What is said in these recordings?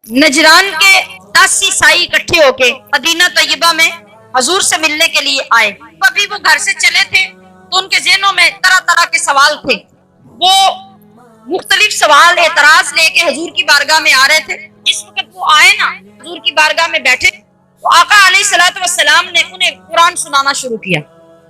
नजरान के 10 ईसाई इकट्ठे होके मदीना तैयबा में हजूर से मिलने के लिए आए। अभी वो घर से चले थे तो उनके ज़हनों में तरह तरह के सवाल थे। वो मुख्तलिफ सवाल एतराज लेके हजूर की बारगाह में आ रहे थे। जिस वक्त वो आए ना, हजूर की बारगाह में बैठे तो आका अलैहिस्सलातु वस्सलाम ने उन्हें कुरान सुनाना शुरू किया।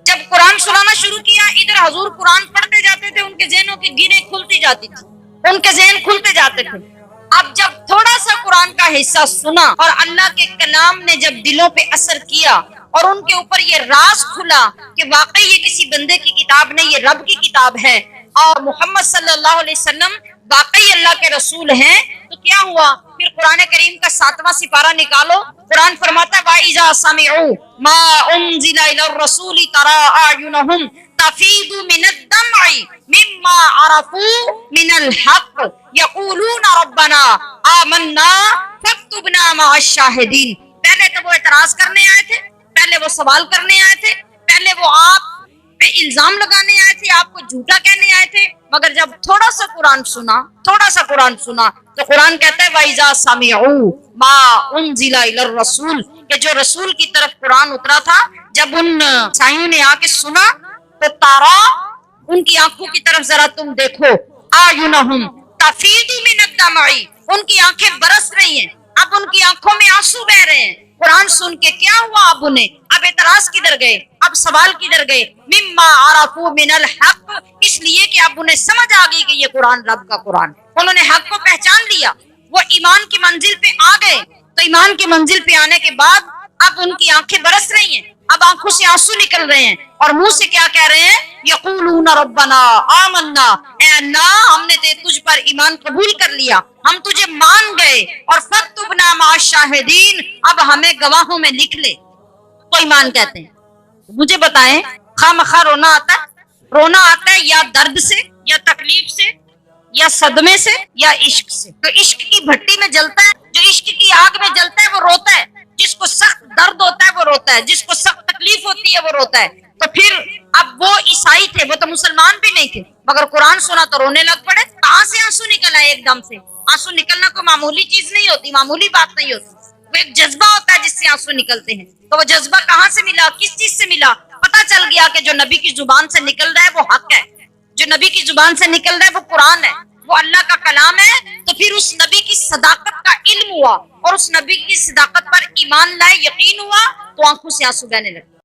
जब कुरान सुनाना शुरू किया, इधर हजूर कुरान पढ़ते जाते थे, उनके ज़हनों की गिरें खुलती जाती थी, उनके ज़हन खुलते जाते थे। अब जब थोड़ा सा कुरान का हिस्सा सुना और अल्लाह के कलाम ने जब दिलों पे असर किया और उनके ऊपर ये राज खुला कि वाकई ये किसी बंदे की किताब नहीं, ये रब की किताब है और मोहम्मद सल्लल्लाहु अलैहि वसल्लम वाकई अल्लाह के रसूल हैं, तो क्या हुआ? फिर कुरान करीम का 7वां सिपारा निकालो। कुरान फरमाता है वाइजा समिउ मा उनजिला इलर रसूली तरा आयुनहुम तफीदु मिनद दमई मिम्मा अरफू मिनल हक यकूलूना रब्बना आमन्ना फक्तुबना मअश शाहिदीन। पहले तो वो एतराज करने आए थे, पहले वो सवाल करने आए थे, पहले वो आप पे इल्जाम लगाने आए थे, आपको झूठा कहने आए थे। मगर जब थोड़ा सा कुरान सुना तो कुरान कहता है वाइजा समिउ मा उनजिला इलर रसूल, कि जो रसूल की तरफ कुरान उतरा था, जब उन साइयों ने आके सुना तो तारा, उनकी आंखों की तरफ जरा तुम देखो, आयुनहुम तफीदु मिनद दमई, उनकी आंखें बरस रही हैं, अब उनकी आंखों में आंसू बह रहे हैं। कुरान सुन के क्या हुआ? अब उन्हें अब एतराज किधर गए, अब सवाल किधर गए? मिम्मा अरफू मिनल हक, इसलिए कि अब उन्हें समझ आ गई कि ये कुरान रब का कुरान है। उन्होंने हक को पहचान लिया, वो ईमान की मंजिल पे आ गए। तो ईमान की मंजिल पे आने के बाद अब उनकी आंखें बरस रही हैं, अब आंखों से आंसू निकल रहे हैं और मुंह से क्या कह रहे हैं? यकूलूना रब्बना आमन्ना, ऐ अल्लाह हमने तुझ पर ईमान कबूल कर लिया, हम तुझे मान गए, और फक्तुबना मअश शाहिदीन, अब हमें गवाहों में लिख ले। तो ईमान कहते हैं। मुझे बताएं, खामखा रोना आता है? रोना आता है या दर्द से, या तकलीफ से, या सदमे से, या इश्क से। तो इश्क की भट्टी में जलता है, जो इश्क की आग में जलता है वो रोता है। जिसको सख्त दर्द होता है वो रोता है, जिसको सख्त तकलीफ होती है वो रोता है। तो फिर अब वो ईसाई थे, वो तो मुसलमान भी नहीं थे, मगर कुरान सुना तो रोने लग पड़े। कहां से आंसू निकल आए एकदम से? आंसू निकलना कोई मामूली चीज नहीं होती, मामूली बात नहीं होती, वो एक जज्बा होता है जिससे आंसू निकलते हैं। तो वो जज्बा कहां से मिला, किस चीज से मिला? पता चल गया कि जो नबी की जुबान से निकल रहा है वो हक है, जो नबी की जुबान से निकल रहा है वो कुरान है, वो अल्लाह का कलाम है। तो फिर उस नबी की सदाकत का इल्म हुआ और उस नबी की सदाकत पर ईमान लाए, यकीन हुआ, तो आंखों से आंसू बहने लगे।